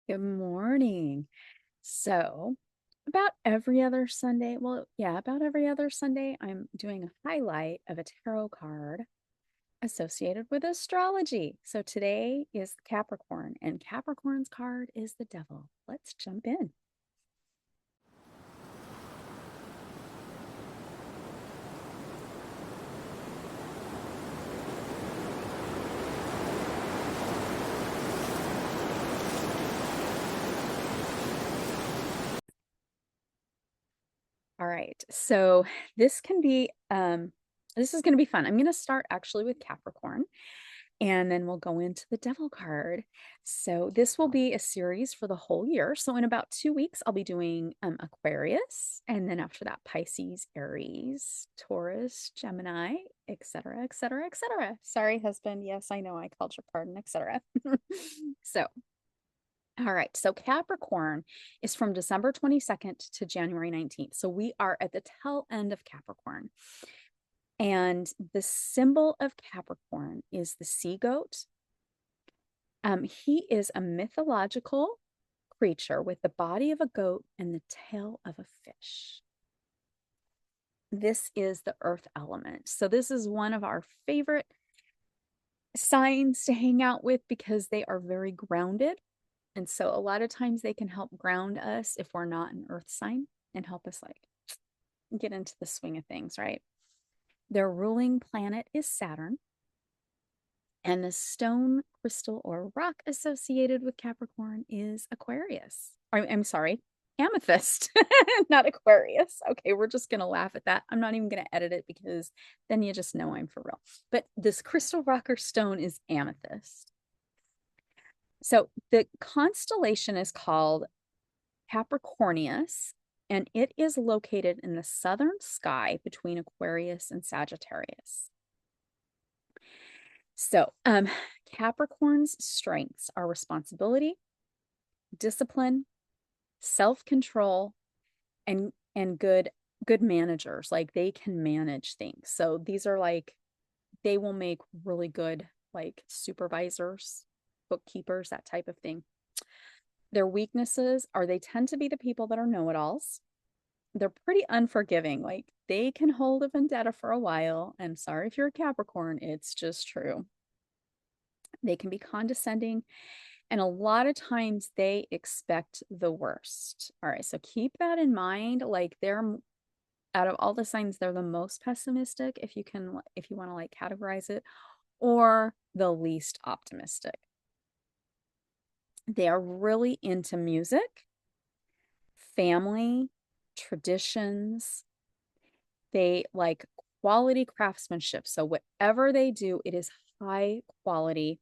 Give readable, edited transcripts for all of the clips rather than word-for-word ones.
Good morning. So, about every other Sunday, about every other Sunday, I'm doing a highlight of a tarot card associated with astrology. So, today is Capricorn, and Capricorn's card is the devil. Let's jump in. All right. So, this can be this is going to be fun. I'm going to start actually with Capricorn. And then we'll go into the devil card. So this will be a series for the whole year. So in about 2 weeks, I'll be doing Aquarius. And then after that, Pisces, Aries, Taurus, Gemini, etc., etc., etc. Sorry, husband. Yes, I know I called your pardon, etc. So, all right. So Capricorn is from December 22nd to January 19th. So we are at the tail end of Capricorn. And the symbol of Capricorn is the sea goat. He is a mythological creature with the body of a goat and the tail of a fish. This is the earth element. So this is one of our favorite signs to hang out with because they are very grounded. And so a lot of times they can help ground us if we're not an earth sign and help us like get into the swing of things, right? Their ruling planet is Saturn. And the stone, crystal, or rock associated with Capricorn is Aquarius. I'm sorry, amethyst, not Aquarius. Okay, we're just going to laugh at that. I'm not even going to edit it because then you just know I'm for real. But this crystal, rock, or stone is amethyst. So the constellation is called Capricornius, and it is located in the southern sky between Aquarius and Sagittarius. So, Capricorn's strengths are responsibility, discipline, self-control, and good managers. Like they can manage things. So these are like they will make really good like supervisors, bookkeepers, that type of thing. Their weaknesses are they tend to be the people that are know-it-alls. They're pretty unforgiving. Like they can hold a vendetta for a while. And sorry if you're a Capricorn, it's just true. They can be condescending, and a lot of times they expect the worst. All right, so keep that in mind. Like they're out of all the signs, they're the most pessimistic, if you want to like categorize it, or the least optimistic. They are really into music, family, traditions. They like quality craftsmanship. So whatever they do, it is high quality,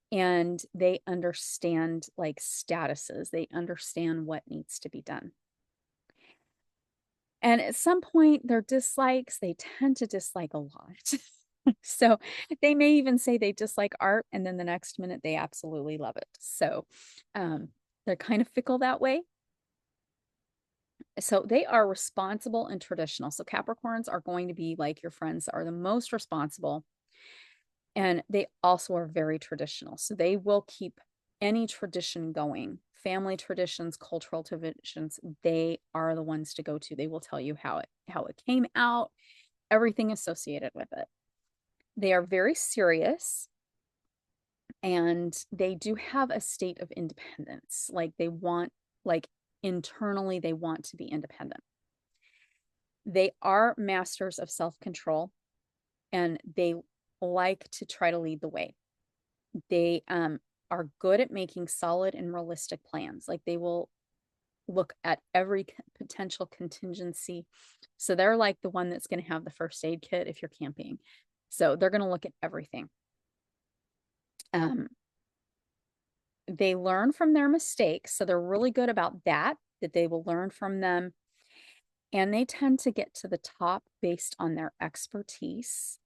and they understand like statuses. They understand what needs to be done. And at some point, their dislikes, they tend to dislike a lot. So they may even say they dislike art, and then the next minute they absolutely love it. So they're kind of fickle that way. So they are responsible and traditional. So Capricorns are going to be like your friends that are the most responsible. And they also are very traditional. So they will keep any tradition going. Family traditions, cultural traditions, they are the ones to go to. They will tell you how it came out, everything associated with it. They are very serious, and they do have a state of independence. Like they want, like internally, they want to be independent. They are masters of self-control, and they like to try to lead the way. They are good at making solid and realistic plans. Like they will look at every potential contingency. So they're like the one that's going to have the first aid kit if you're camping. So they're going to look at everything. They learn from their mistakes. So they're really good about that they will learn from them. And they tend to get to the top based on their expertise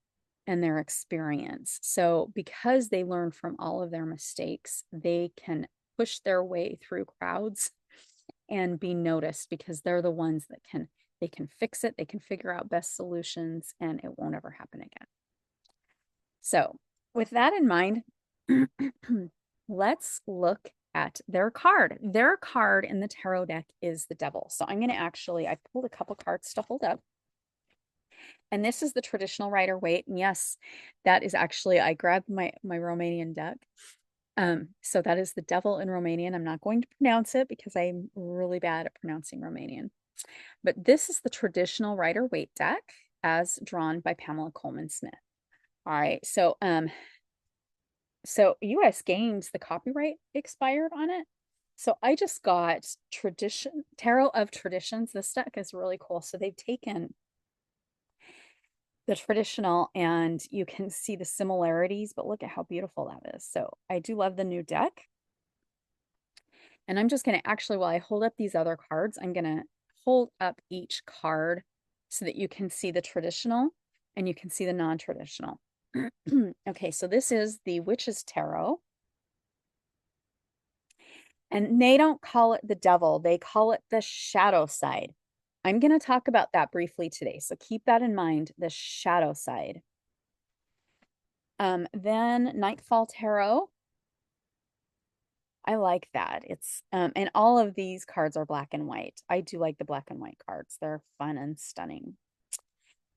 and their experience. So because they learn from all of their mistakes, they can push their way through crowds and be noticed because they're the ones that they can fix it, they can figure out best solutions, and it won't ever happen again. So with that in mind, let's look at their card. Their card in the tarot deck is the Devil. So I'm going to actually, I pulled a couple cards to hold up. And this is the traditional Rider-Waite. And yes, that is actually, I grabbed my Romanian deck. So that is the Devil in Romanian. I'm not going to pronounce it because I'm really bad at pronouncing Romanian. But this is the traditional Rider-Waite deck as drawn by Pamela Coleman Smith. All right. So US Games, the copyright expired on it. So I just got Tarot of Traditions. This deck is really cool. So they've taken the traditional and you can see the similarities, but look at how beautiful that is. So I do love the new deck. And I'm just going to actually, while I hold up these other cards, I'm going to hold up each card so that you can see the traditional and you can see the non-traditional. Okay, so this is the Witch's Tarot. And they don't call it the Devil. They call it the shadow side. I'm going to talk about that briefly today. So keep that in mind, the shadow side. Then Nightfall Tarot. I like that. It's and all of these cards are black and white. I do like the black and white cards. They're fun and stunning.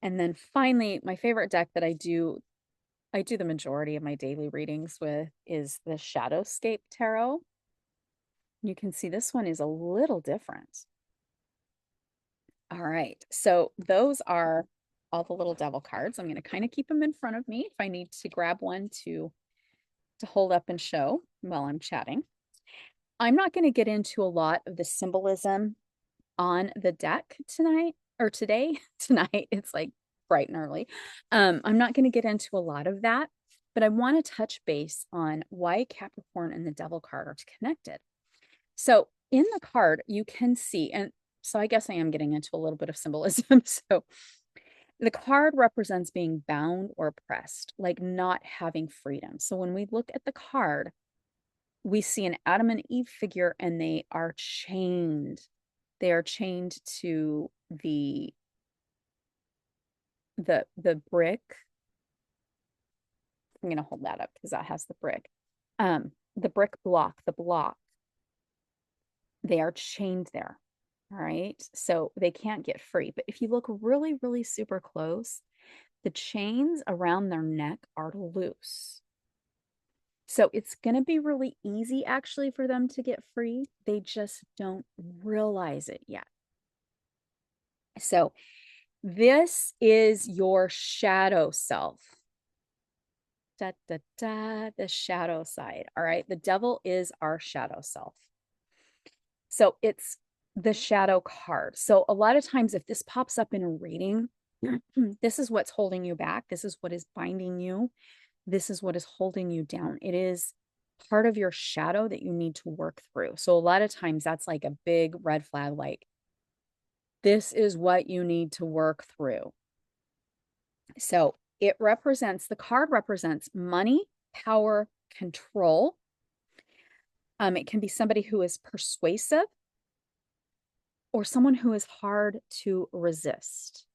And then finally, my favorite deck that I do the majority of my daily readings with is the Shadowscape Tarot. You can see this one is a little different. All right, so those are all the little devil cards. I'm going to kind of keep them in front of me if I need to grab one to hold up and show while I'm chatting. I'm not going to get into a lot of the symbolism on the deck tonight or today. Tonight, it's like bright and early. I'm not going to get into a lot of that, but I want to touch base on why Capricorn and the Devil card are connected. So in the card, you can see, and so I guess I am getting into a little bit of symbolism. So the card represents being bound or oppressed, like not having freedom. So when we look at the card, we see an Adam and Eve figure and they are chained. They are chained to the brick. I'm going to hold that up because that has the brick. The brick block, the block. They are chained there. All right. So they can't get free. But if you look really, really super close, the chains around their neck are loose. So it's going to be really easy actually for them to get free. They just don't realize it yet. So this is your shadow self. Da, da, da, the shadow side. All right. The Devil is our shadow self. So it's the shadow card. So a lot of times if this pops up in a reading, this is what's holding you back. This is what is binding you. This is what is holding you down. It is part of your shadow that you need to work through. So a lot of times that's like a big red flag, like this is what you need to work through. So the card represents money, power, control. It can be somebody who is persuasive or someone who is hard to resist.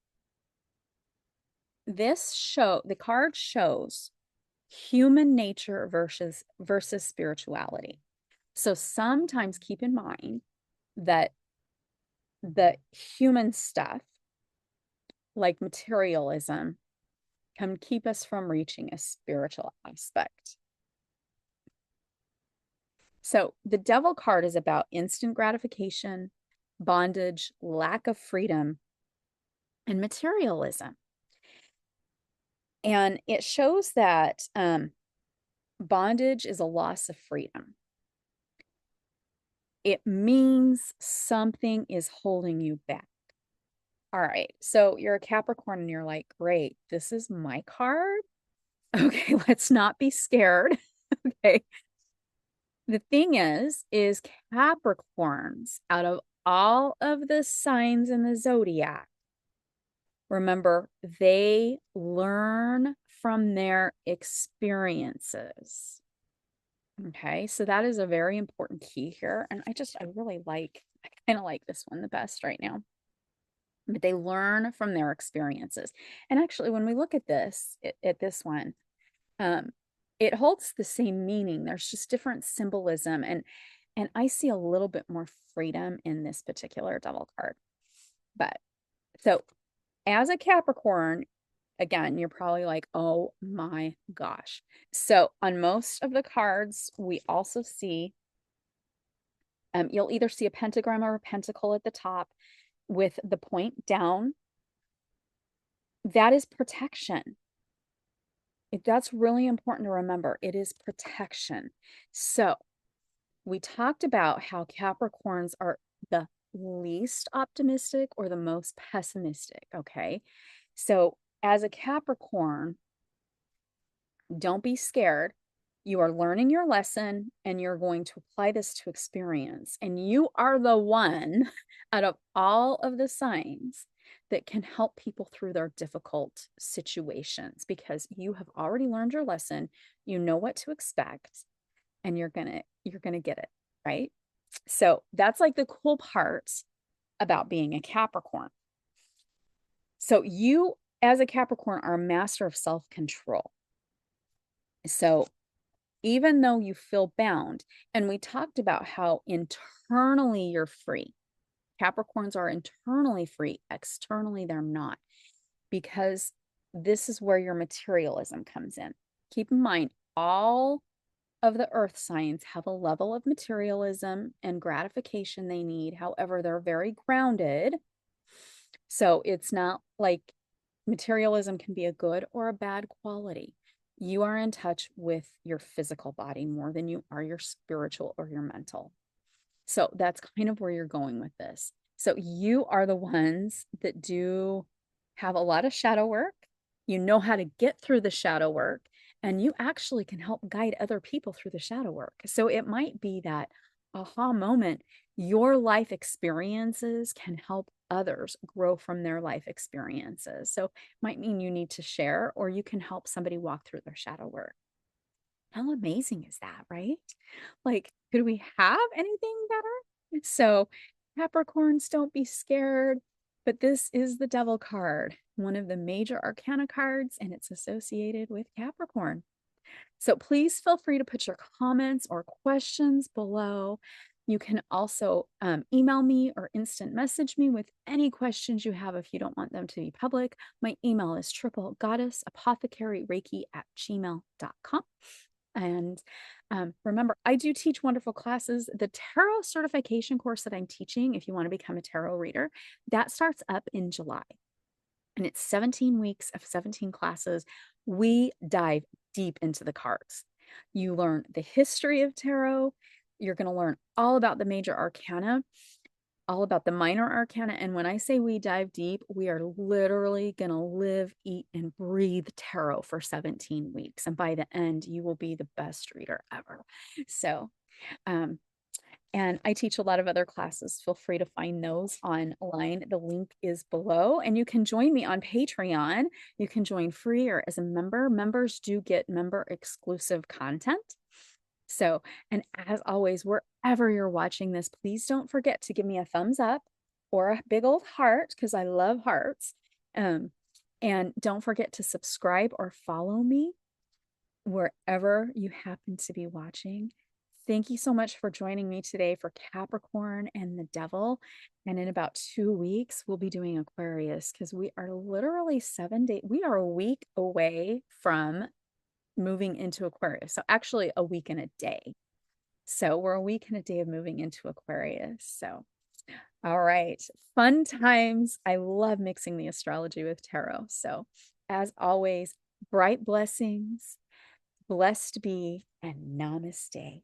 The card shows human nature versus spirituality. So sometimes keep in mind that the human stuff, like materialism, can keep us from reaching a spiritual aspect. So the Devil card is about instant gratification, bondage, lack of freedom, and materialism. And it shows that bondage is a loss of freedom. It means something is holding you back. All right, so you're a Capricorn and you're like, great, this is my card. Okay, let's not be scared. Okay. The thing is Capricorns, out of all of the signs in the zodiac, remember, they learn from their experiences. Okay, so that is a very important key here. And I kind of like this one the best right now. But they learn from their experiences. And actually, when we look at this one, it holds the same meaning. There's just different symbolism, and I see a little bit more freedom in this particular devil card. But so as a Capricorn, again, you're probably like, oh my gosh. So on most of the cards, we also see, you'll either see a pentagram or a pentacle at the top with the point down. That is protection. That's really important to remember. It is protection. So we talked about how Capricorns are the least optimistic or the most pessimistic. Okay. So as a Capricorn, don't be scared. You are learning your lesson and you're going to apply this to experience. And you are the one out of all of the signs that can help people through their difficult situations because you have already learned your lesson. You know what to expect and you're going to get it, right? So that's like the cool part about being a Capricorn. So you as a Capricorn are a master of self-control. So even though you feel bound, and we talked about how internally you're free. Capricorns are internally free, externally they're not, because this is where your materialism comes in. Keep in mind, all of the earth signs have a level of materialism and gratification they need. However, they're very grounded. So it's not like materialism can be a good or a bad quality. You are in touch with your physical body more than you are your spiritual or your mental. So that's kind of where you're going with this. So you are the ones that do have a lot of shadow work. You know how to get through the shadow work, and you actually can help guide other people through the shadow work. So it might be that aha moment. Your life experiences can help others grow from their life experiences. So it might mean you need to share, or you can help somebody walk through their shadow work. How amazing is that, right? Like, could we have anything better? So, Capricorns, don't be scared. But this is the Devil card, one of the major arcana cards, and it's associated with Capricorn. So please feel free to put your comments or questions below. You can also email me or instant message me with any questions you have if you don't want them to be public. My email is triplegoddessapothecaryreiki@gmail.com. And remember, I do teach wonderful classes. The tarot certification course that I'm teaching, if you want to become a tarot reader, that starts up in July. And it's 17 weeks of 17 classes. We dive deep into the cards. You learn the history of tarot. You're going to learn all about the major arcana, all about the minor arcana. And when I say we dive deep, we are literally going to live, eat, and breathe tarot for 17 weeks. And by the end, you will be the best reader ever. So, and I teach a lot of other classes. Feel free to find those online. The link is below. And you can join me on Patreon. You can join free or as a member. Members do get member exclusive content. So, and as always, wherever you're watching this, please don't forget to give me a thumbs up or a big old heart because I love hearts. And don't forget to subscribe or follow me wherever you happen to be watching. Thank you so much for joining me today for Capricorn and the Devil. And in about 2 weeks, we'll be doing Aquarius because we are literally 7 days. We are a week away from moving into Aquarius. So actually a week and a day. So we're a week and a day of moving into Aquarius. So, all right. Fun times. I love mixing the astrology with tarot. So as always, bright blessings, blessed be, and namaste.